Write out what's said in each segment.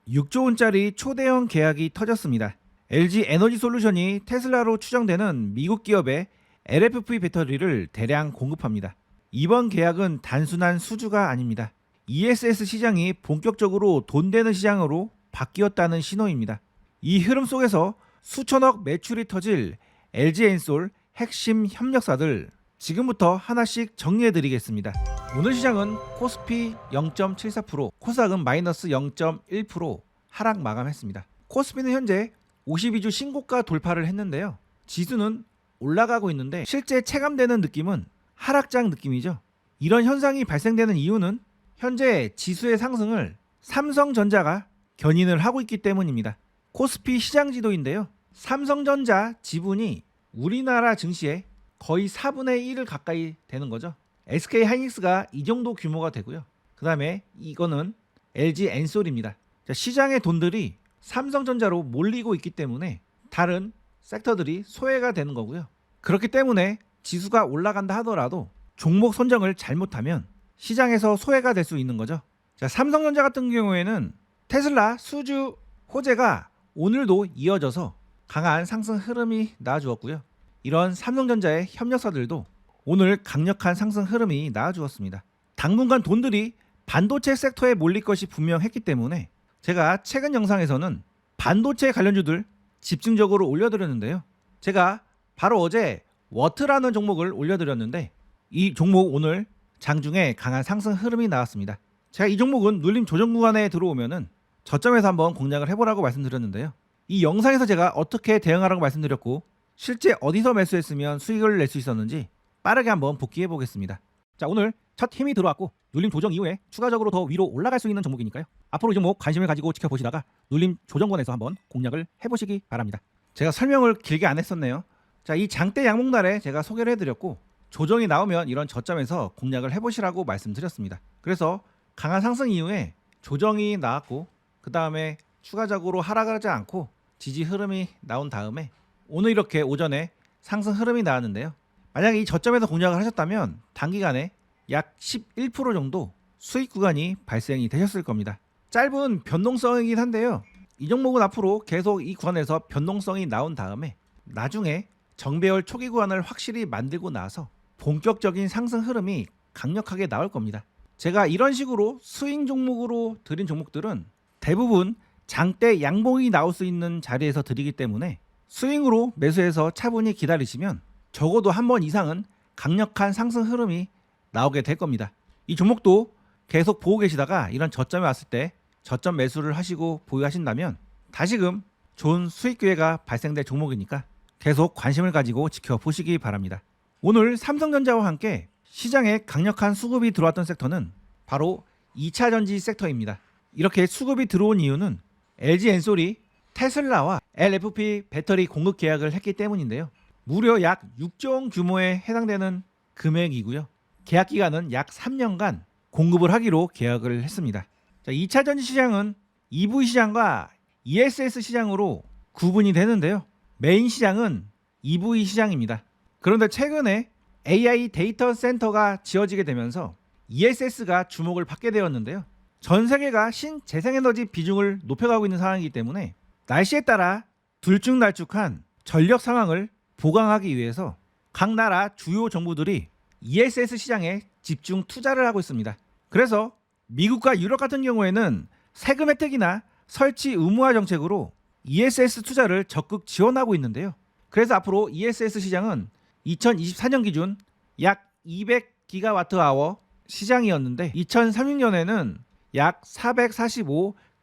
6조 원짜리 초대형 계약이 터졌습니다. LG 에너지 솔루션이 테슬라로 추정되는 미국 기업에 LFP 배터리를 대량 공급합니다. 이번 계약은 단순한 수주가 아닙니다. ESS 시장이 본격적으로 돈 되는 시장으로 바뀌었다는 신호입니다. 이 흐름 속에서 수천억 매출이 터질 LG 엔솔 핵심 협력사들 지금부터 하나씩 정리해드리겠습니다. 오늘 시장은 코스피 0.74%, 코스닥은 마이너스 0.1% 하락 마감했습니다. 코스피는 현재 52주 신고가 돌파를 했는데요. 지수는 올라가고 있는데 실제 체감되는 느낌은 하락장 느낌이죠. 이런 현상이 발생되는 이유는 현재 지수의 상승을 삼성전자가 견인을 하고 있기 때문입니다. 코스피 시장 지도인데요. 삼성전자 지분이 우리나라 증시의 거의 4분의 1을 가까이 되는 거죠. SK 하이닉스가 이 정도 규모가 되고요. 그 다음에 이거는 LG 엔솔입니다. 시장의 돈들이 삼성전자로 몰리고 있기 때문에 다른 섹터들이 소외가 되는 거고요. 그렇기 때문에 지수가 올라간다 하더라도 종목 선정을 잘못하면 시장에서 소외가 될 수 있는 거죠. 삼성전자 같은 경우에는 테슬라 수주 호재가 오늘도 이어져서 강한 상승 흐름이 나와주었고요. 이런 삼성전자의 협력사들도 오늘 강력한 상승 흐름이 나와주었습니다. 당분간 돈들이 반도체 섹터에 몰릴 것이 분명했기 때문에 제가 최근 영상에서는 반도체 관련주들 집중적으로 올려드렸는데요. 제가 바로 어제 워트라는 종목을 올려드렸는데 이 종목 오늘 장중에 강한 상승 흐름이 나왔습니다. 제가 이 종목은 눌림 조정 구간에 들어오면은 저점에서 한번 공략을 해보라고 말씀드렸는데요. 이 영상에서 제가 어떻게 대응하라고 말씀드렸고 실제 어디서 매수했으면 수익을 낼 수 있었는지 빠르게 한번 복귀해 보겠습니다. 자, 오늘 첫 힘이 들어왔고 눌림 조정 이후에 추가적으로 더 위로 올라갈 수 있는 종목이니까요. 앞으로 이 종목 관심을 가지고 지켜보시다가 눌림 조정권에서 한번 공략을 해보시기 바랍니다. 제가 설명을 길게 안 했었네요. 자, 이 장대 양봉날에 제가 소개를 해드렸고 조정이 나오면 이런 저점에서 공략을 해보시라고 말씀드렸습니다. 그래서 강한 상승 이후에 조정이 나왔고 그 다음에 추가적으로 하락하지 않고 지지 흐름이 나온 다음에 오늘 이렇게 오전에 상승 흐름이 나왔는데요. 만약에 이 저점에서 공략을 하셨다면 단기간에 약 11% 정도 수익 구간이 발생이 되셨을 겁니다. 짧은 변동성이긴 한데요. 이 종목은 앞으로 계속 이 구간에서 변동성이 나온 다음에 나중에 정배열 초기 구간을 확실히 만들고 나서 본격적인 상승 흐름이 강력하게 나올 겁니다. 제가 이런 식으로 스윙 종목으로 드린 종목들은 대부분 장대 양봉이 나올 수 있는 자리에서 드리기 때문에 스윙으로 매수해서 차분히 기다리시면 적어도 한 번 이상은 강력한 상승 흐름이 나오게 될 겁니다. 이 종목도 계속 보고 계시다가 이런 저점에 왔을 때 저점 매수를 하시고 보유하신다면 다시금 좋은 수익 기회가 발생될 종목이니까 계속 관심을 가지고 지켜보시기 바랍니다. 오늘 삼성전자와 함께 시장에 강력한 수급이 들어왔던 섹터는 바로 2차 전지 섹터입니다. 이렇게 수급이 들어온 이유는 LG 엔솔이 테슬라와 LFP 배터리 공급 계약을 했기 때문인데요. 무려 약 6조 원 규모에 해당되는 금액이고요. 계약 기간은 약 3년간 공급을 하기로 계약을 했습니다. 자, 2차 전지 시장은 EV 시장과 ESS 시장으로 구분이 되는데요. 메인 시장은 EV 시장입니다. 그런데 최근에 AI 데이터 센터가 지어지게 되면서 ESS가 주목을 받게 되었는데요. 전 세계가 신재생에너지 비중을 높여가고 있는 상황이기 때문에 날씨에 따라 들쭉날쭉한 전력 상황을 보강하기 위해서 각 나라 주요 정부들이 ESS 시장에 집중 투자를 하고 있습니다. 그래서 미국과 유럽 같은 경우에는 세금 혜택이나 설치 의무화 정책으로 ESS 투자를 적극 지원하고 있는데요. 그래서 앞으로 ESS 시장은 2024년 기준 약 200기가와트아워 시장이었는데 2030년에는 약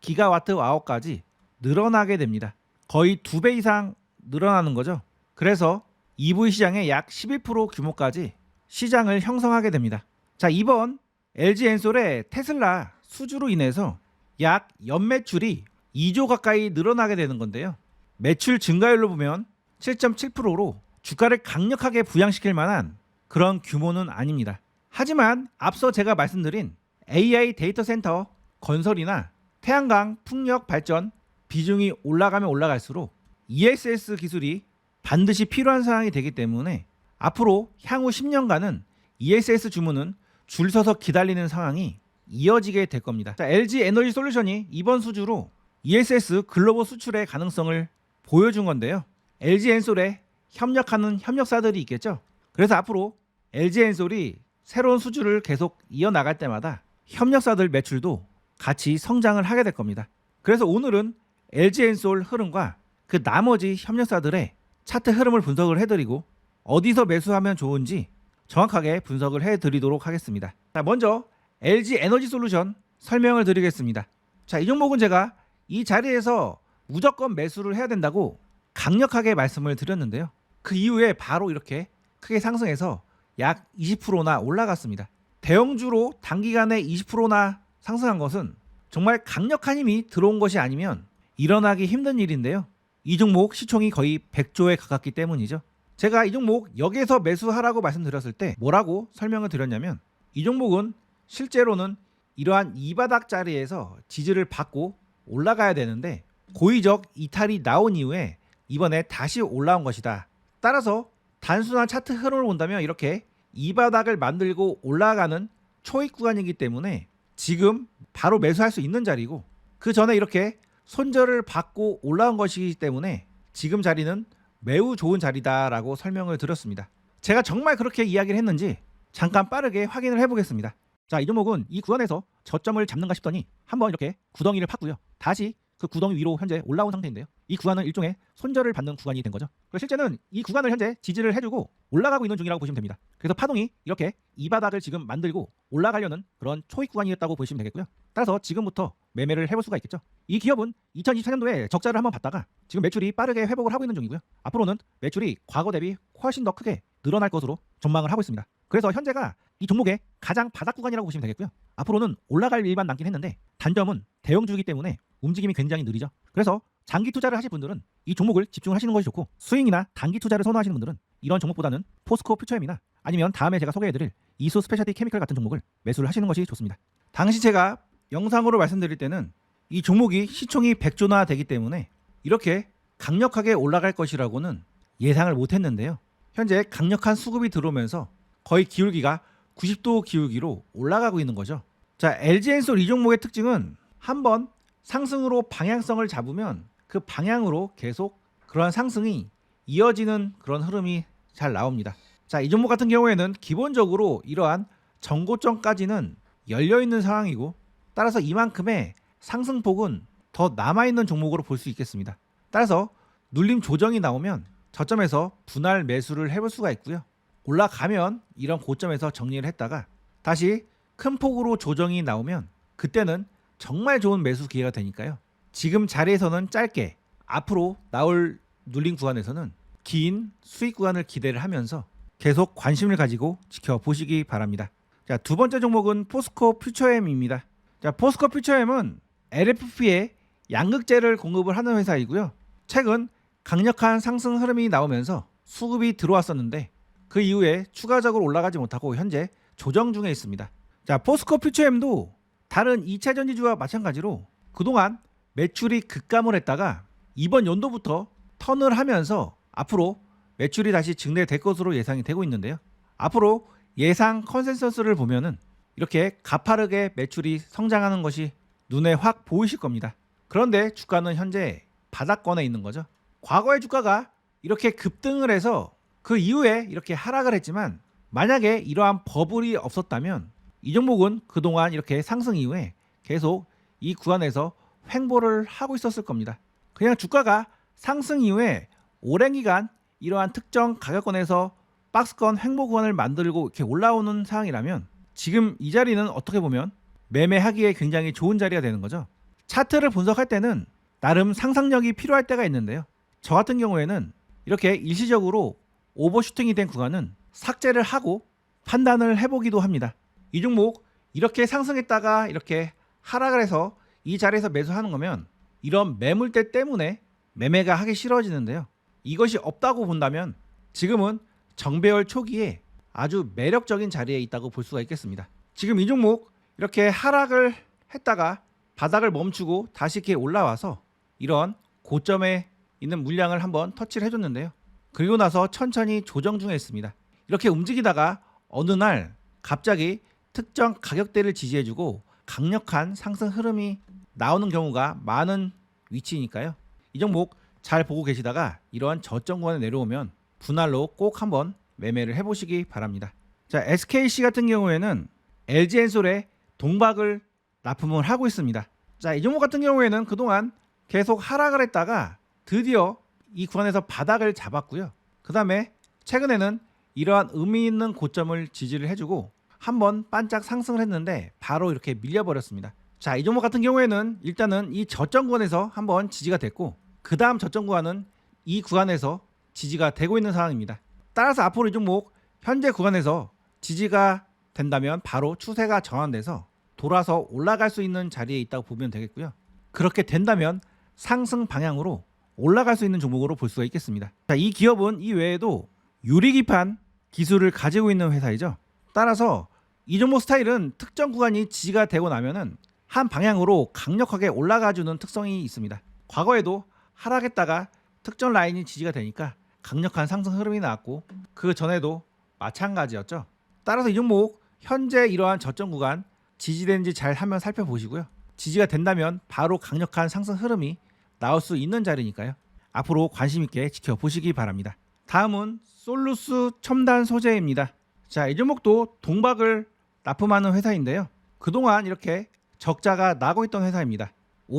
445기가와트아워까지 늘어나게 됩니다. 거의 2배 이상 늘어나는 거죠. 그래서 EV 시장의 약 11% 규모까지 시장을 형성하게 됩니다. 자, 이번 LG 엔솔의 테슬라 수주로 인해서 약 연매출이 2조 가까이 늘어나게 되는 건데요. 매출 증가율로 보면 7.7%로 주가를 강력하게 부양시킬 만한 그런 규모는 아닙니다. 하지만 앞서 제가 말씀드린 AI 데이터 센터 건설이나 태양광 풍력 발전 비중이 올라가면 올라갈수록 ESS 기술이 반드시 필요한 상황이 되기 때문에 앞으로 향후 10년간은 ESS 주문은 줄 서서 기다리는 상황이 이어지게 될 겁니다. 자, LG 에너지 솔루션이 이번 수주로 ESS 글로벌 수출의 가능성을 보여준 건데요. LG 엔솔에 협력하는 협력사들이 있겠죠. 그래서 앞으로 LG 엔솔이 새로운 수주를 계속 이어나갈 때마다 협력사들 매출도 같이 성장을 하게 될 겁니다. 그래서 오늘은 LG 엔솔 흐름과 그 나머지 협력사들의 차트 흐름을 분석을 해드리고 어디서 매수하면 좋은지 정확하게 분석을 해드리도록 하겠습니다. 자, 먼저 LG 에너지 솔루션 설명을 드리겠습니다. 자, 이 종목은 제가 이 자리에서 무조건 매수를 해야 된다고 강력하게 말씀을 드렸는데요. 그 이후에 바로 이렇게 크게 상승해서 약 20%나 올라갔습니다. 대형주로 단기간에 20%나 상승한 것은 정말 강력한 힘이 들어온 것이 아니면 일어나기 힘든 일인데요. 이 종목 시총이 거의 100조에 가깝기 때문이죠. 제가 이 종목 여기에서 매수하라고 말씀드렸을 때 뭐라고 설명을 드렸냐면 이 종목은 실제로는 이러한 이 바닥 자리에서 지지를 받고 올라가야 되는데 고의적 이탈이 나온 이후에 이번에 다시 올라온 것이다. 따라서 단순한 차트 흐름을 본다면 이렇게 이 바닥을 만들고 올라가는 초입 구간이기 때문에 지금 바로 매수할 수 있는 자리고 그 전에 이렇게 손절을 받고 올라온 것이기 때문에 지금 자리는 매우 좋은 자리다라고 설명을 드렸습니다. 제가 정말 그렇게 이야기를 했는지 잠깐 빠르게 확인을 해보겠습니다. 자, 이 종목은 이 구간에서 저점을 잡는가 싶더니 한번 이렇게 구덩이를 팠고요. 다시 그 구덩이 위로 현재 올라온 상태인데요. 이 구간은 일종의 손절을 받는 구간이 된 거죠. 그래서 실제는 이 구간을 현재 지지를 해주고 올라가고 있는 중이라고 보시면 됩니다. 그래서 파동이 이렇게 이 바닥을 지금 만들고 올라가려는 그런 초입 구간이었다고 보시면 되겠고요. 따라서 지금부터 매매를 해볼 수가 있겠죠. 이 기업은 2024년도에 적자를 한번 봤다가 지금 매출이 빠르게 회복을 하고 있는 중이고요. 앞으로는 매출이 과거 대비 훨씬 더 크게 늘어날 것으로 전망을 하고 있습니다. 그래서 현재가 이 종목의 가장 바닥 구간이라고 보시면 되겠고요. 앞으로는 올라갈 일만 남긴 했는데 단점은 대형주이기 때문에 움직임이 굉장히 느리죠. 그래서 장기 투자를 하실 분들은 이 종목을 집중하시는 것이 좋고 스윙이나 단기 투자를 선호하시는 분들은 이런 종목보다는 포스코 퓨처엠이나 아니면 다음에 제가 소개해드릴 이수 스페셜티 케미컬 같은 종목을 매수를 하시는 것이 좋습니다. 당시 제가 영상으로 말씀드릴 때는 이 종목이 시총이 100조나 되기 때문에 이렇게 강력하게 올라갈 것이라고는 예상을 못했는데요. 현재 강력한 수급이 들어오면서 거의 기울기가 90도 기울기로 올라가고 있는 거죠. 자, LG엔솔 이 종목의 특징은 한번 상승으로 방향성을 잡으면 그 방향으로 계속 그러한 상승이 이어지는 그런 흐름이 잘 나옵니다. 자, 이 종목 같은 경우에는 기본적으로 이러한 전고점까지는 열려있는 상황이고 따라서 이만큼의 상승폭은 더 남아있는 종목으로 볼 수 있겠습니다. 따라서 눌림 조정이 나오면 저점에서 분할 매수를 해볼 수가 있고요. 올라가면 이런 고점에서 정리를 했다가 다시 큰 폭으로 조정이 나오면 그때는 정말 좋은 매수 기회가 되니까요. 지금 자리에서는 짧게 앞으로 나올 눌림 구간에서는 긴 수익 구간을 기대를 하면서 계속 관심을 가지고 지켜보시기 바랍니다. 자, 두 번째 종목은 포스코 퓨처엠입니다. 자, 포스코 퓨처엠은 LFP에 양극재를 공급을 하는 회사이고요. 최근 강력한 상승 흐름이 나오면서 수급이 들어왔었는데 그 이후에 추가적으로 올라가지 못하고 현재 조정 중에 있습니다. 자, 포스코 퓨처엠도 다른 2차 전지주와 마찬가지로 그동안 매출이 급감을 했다가 이번 연도부터 턴을 하면서 앞으로 매출이 다시 증대될 것으로 예상이 되고 있는데요. 앞으로 예상 컨센서스를 보면은 이렇게 가파르게 매출이 성장하는 것이 눈에 확 보이실 겁니다. 그런데 주가는 현재 바닥권에 있는 거죠. 과거의 주가가 이렇게 급등을 해서 그 이후에 이렇게 하락을 했지만 만약에 이러한 버블이 없었다면 이 종목은 그동안 이렇게 상승 이후에 계속 이 구간에서 횡보를 하고 있었을 겁니다. 그냥 주가가 상승 이후에 오랜 기간 이러한 특정 가격권에서 박스권 횡보 구간을 만들고 이렇게 올라오는 상황이라면 지금 이 자리는 어떻게 보면 매매하기에 굉장히 좋은 자리가 되는 거죠. 차트를 분석할 때는 나름 상상력이 필요할 때가 있는데요. 저 같은 경우에는 이렇게 일시적으로 오버슈팅이 된 구간은 삭제를 하고 판단을 해보기도 합니다. 이 종목 이렇게 상승했다가 이렇게 하락을 해서 이 자리에서 매수하는 거면 이런 매물대 때문에 매매가 하기 싫어지는데요. 이것이 없다고 본다면 지금은 정배열 초기에 아주 매력적인 자리에 있다고 볼 수가 있겠습니다. 지금 이 종목 이렇게 하락을 했다가 바닥을 멈추고 다시 이렇게 올라와서 이런 고점에 있는 물량을 한번 터치를 해줬는데요. 그리고 나서 천천히 조정 중에 있습니다. 이렇게 움직이다가 어느 날 갑자기 특정 가격대를 지지해주고 강력한 상승 흐름이 나오는 경우가 많은 위치니까요. 이 종목 잘 보고 계시다가 이러한 저점 구간에 내려오면 분할로 꼭 한번 매매를 해보시기 바랍니다. 자, SKC 같은 경우에는 LG엔솔에 동박을 납품을 하고 있습니다. 자, 이 종목 같은 경우에는 그동안 계속 하락을 했다가 드디어 이 구간에서 바닥을 잡았고요. 그 다음에 최근에는 이러한 의미 있는 고점을 지지를 해주고 한번 반짝 상승을 했는데 바로 이렇게 밀려버렸습니다. 자, 이 종목 같은 경우에는 일단은 이 저점 구간에서 한번 지지가 됐고 그 다음 저점 구간은 이 구간에서 지지가 되고 있는 상황입니다. 따라서 앞으로 이 종목 현재 구간에서 지지가 된다면 바로 추세가 전환돼서 돌아서 올라갈 수 있는 자리에 있다고 보면 되겠고요. 그렇게 된다면 상승 방향으로 올라갈 수 있는 종목으로 볼 수가 있겠습니다. 자, 이 기업은 이 외에도 유리기판 기술을 가지고 있는 회사이죠. 따라서 이 종목 스타일은 특정 구간이 지지가 되고 나면은 한 방향으로 강력하게 올라가주는 특성이 있습니다. 과거에도 하락했다가 특정 라인이 지지가 되니까 강력한 상승 흐름이 나왔고 그 전에도 마찬가지였죠. 따라서 이 종목 현재 이러한 저점 구간 지지되는지 잘 한번 살펴보시고요. 지지가 된다면 바로 강력한 상승 흐름이 나올 수 있는 자리니까요. 앞으로 관심 있게 지켜보시기 바랍니다. 다음은 솔루스 첨단 소재입니다. 자, 이 종목도 동박을 납품하는 회사인데요. 그동안 이렇게 적자가 나고 있던 회사입니다.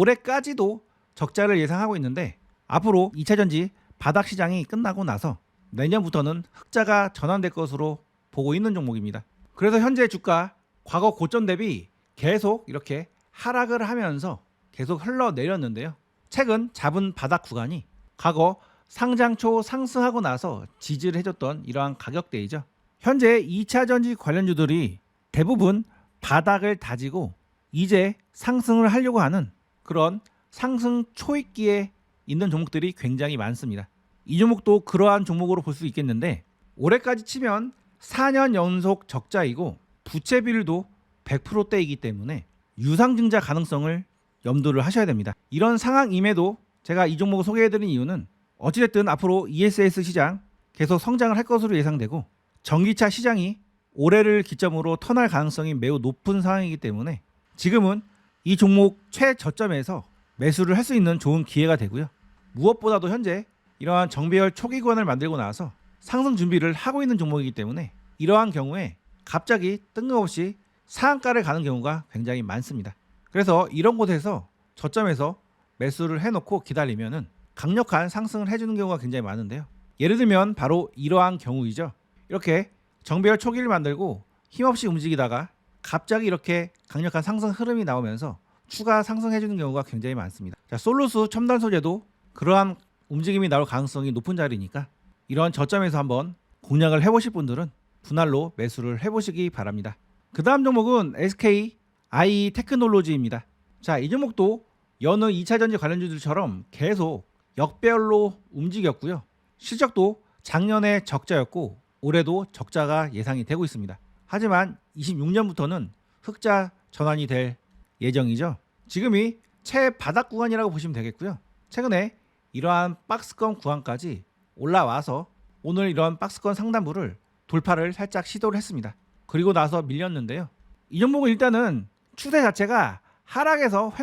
올해까지도 적자를 예상하고 있는데 앞으로 2차전지 바닥 시장이 끝나고 나서 내년부터는 흑자가 전환될 것으로 보고 있는 종목입니다. 그래서 현재 주가 과거 고점 대비 계속 이렇게 하락을 하면서 계속 흘러내렸는데요. 최근 잡은 바닥 구간이 과거 상장 초 상승하고 나서 지지를 해줬던 이러한 가격대이죠. 현재 2차전지 관련주들이 대부분 바닥을 다지고 이제 상승을 하려고 하는 그런 상승 초입기에 있는 종목들이 굉장히 많습니다. 이 종목도 그러한 종목으로 볼 수 있겠는데 올해까지 치면 4년 연속 적자이고 부채 비율도 100%대이기 때문에 유상증자 가능성을 염두를 하셔야 됩니다. 이런 상황임에도 제가 이 종목을 소개해드린 이유는 어찌됐든 앞으로 ESS 시장 계속 성장을 할 것으로 예상되고 전기차 시장이 올해를 기점으로 턴할 가능성이 매우 높은 상황이기 때문에 지금은 이 종목 최저점에서 매수를 할 수 있는 좋은 기회가 되고요. 무엇보다도 현재 이러한 정배열 초기 구간을 만들고 나서 상승 준비를 하고 있는 종목이기 때문에 이러한 경우에 갑자기 뜬금없이 상한가를 가는 경우가 굉장히 많습니다. 그래서 이런 곳에서 저점에서 매수를 해놓고 기다리면은 강력한 상승을 해주는 경우가 굉장히 많은데요. 예를 들면 바로 이러한 경우이죠. 이렇게 정배열 초기를 만들고 힘없이 움직이다가 갑자기 이렇게 강력한 상승 흐름이 나오면서 추가 상승해주는 경우가 굉장히 많습니다. 자, 솔루스 첨단 소재도 그러한 움직임이 나올 가능성이 높은 자리니까 이런 저점에서 한번 공략을 해보실 분들은 분할로 매수를 해보시기 바랍니다. 그 다음 종목은 SK IE 테크놀로지입니다. 자, 이 종목도 여느 2차전지 관련주들처럼 계속 역배열로 움직였고요. 실적도 작년에 적자였고 올해도 적자가 예상이 되고 있습니다. 하지만 26년부터는 흑자 전환이 될 예정이죠. 지금이 최바닥 구간이라고 보시면 되겠고요. 최근에 이러한 박스권 구간까지 올라와서 오늘 이런 박스권 상단부를 돌파를 살짝 시도를 했습니다. 그리고 나서 밀렸는데요. 이 종목은 일단은 추세 자체가 하락에서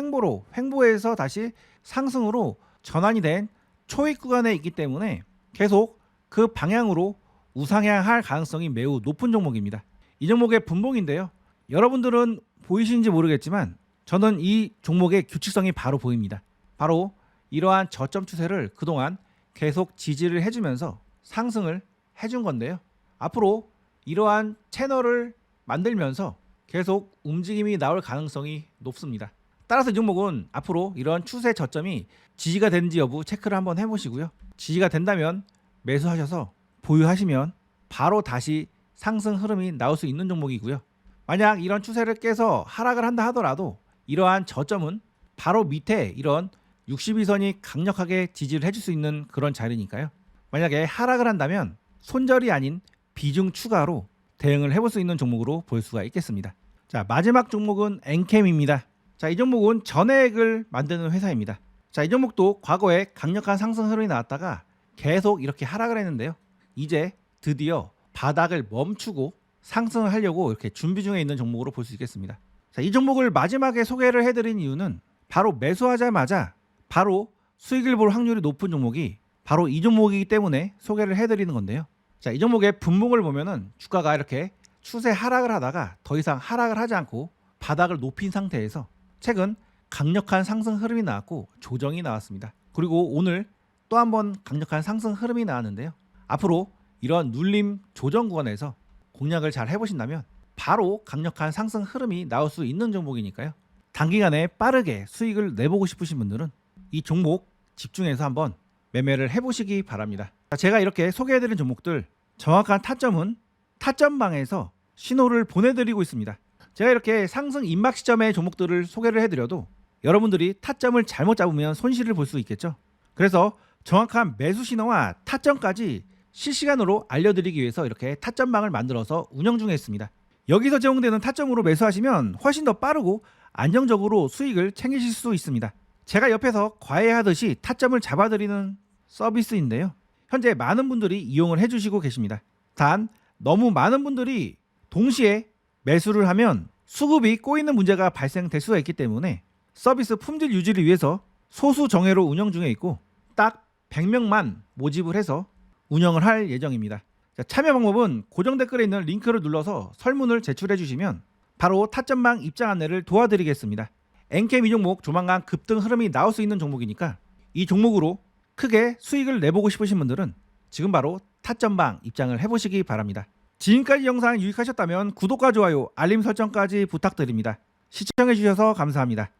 횡보에서 다시 상승으로 전환이 된 초입 구간에 있기 때문에 계속 그 방향으로 우상향할 가능성이 매우 높은 종목입니다. 이 종목의 분봉인데요. 여러분들은 보이시는지 모르겠지만 저는 이 종목의 규칙성이 바로 보입니다. 바로 이러한 저점 추세를 그동안 계속 지지를 해주면서 상승을 해준 건데요. 앞으로 이러한 채널을 만들면서 계속 움직임이 나올 가능성이 높습니다. 따라서 이 종목은 앞으로 이런 추세 저점이 지지가 되는지 여부 체크를 한번 해보시고요. 지지가 된다면 매수하셔서 보유하시면 바로 다시 상승 흐름이 나올 수 있는 종목이고요. 만약 이런 추세를 깨서 하락을 한다 하더라도 이러한 저점은 바로 밑에 이런 62선이 강력하게 지지를 해줄 수 있는 그런 자리니까요. 만약에 하락을 한다면 손절이 아닌 비중 추가로 대응을 해볼 수 있는 종목으로 볼 수가 있겠습니다. 자, 마지막 종목은 엔캠입니다. 자, 이 종목은 전해액을 만드는 회사입니다. 자, 이 종목도 과거에 강력한 상승 흐름이 나왔다가 계속 이렇게 하락을 했는데요. 이제 드디어 바닥을 멈추고 상승을 하려고 이렇게 준비 중에 있는 종목으로 볼 수 있겠습니다. 자, 이 종목을 마지막에 소개를 해드린 이유는 바로 매수하자마자 바로 수익을 볼 확률이 높은 종목이 바로 이 종목이기 때문에 소개를 해드리는 건데요. 자, 이 종목의 분봉을 보면은 주가가 이렇게 추세 하락을 하다가 더 이상 하락을 하지 않고 바닥을 높인 상태에서 최근 강력한 상승 흐름이 나왔고 조정이 나왔습니다. 그리고 오늘 또 한 번 강력한 상승 흐름이 나왔는데요. 앞으로 이런 눌림 조정 구간에서 공략을 잘 해보신다면 바로 강력한 상승 흐름이 나올 수 있는 종목이니까요. 단기간에 빠르게 수익을 내보고 싶으신 분들은 이 종목 집중해서 한번 매매를 해보시기 바랍니다. 제가 이렇게 소개해드린 종목들 정확한 타점은 타점방에서 신호를 보내드리고 있습니다. 제가 이렇게 상승 임박 시점의 종목들을 소개를 해드려도 여러분들이 타점을 잘못 잡으면 손실을 볼 수 있겠죠. 그래서 정확한 매수 신호와 타점까지 실시간으로 알려드리기 위해서 이렇게 타점방을 만들어서 운영 중에 있습니다. 여기서 제공되는 타점으로 매수하시면 훨씬 더 빠르고 안정적으로 수익을 챙기실 수 있습니다. 제가 옆에서 과외하듯이 타점을 잡아드리는 서비스인데요. 현재 많은 분들이 이용을 해주시고 계십니다. 단 너무 많은 분들이 동시에 매수를 하면 수급이 꼬이는 문제가 발생될 수가 있기 때문에 서비스 품질 유지를 위해서 소수 정예로 운영 중에 있고 딱 100명만 모집을 해서 운영을 할 예정입니다. 자, 참여 방법은 고정 댓글에 있는 링크를 눌러서 설문을 제출해 주시면 바로 타점방 입장 안내를 도와드리겠습니다. 엔캠 이 종목 조만간 급등 흐름이 나올 수 있는 종목이니까 이 종목으로 크게 수익을 내보고 싶으신 분들은 지금 바로 타점방 입장을 해보시기 바랍니다. 지금까지 영상 유익하셨다면 구독과 좋아요, 알림 설정까지 부탁드립니다. 시청해 주셔서 감사합니다.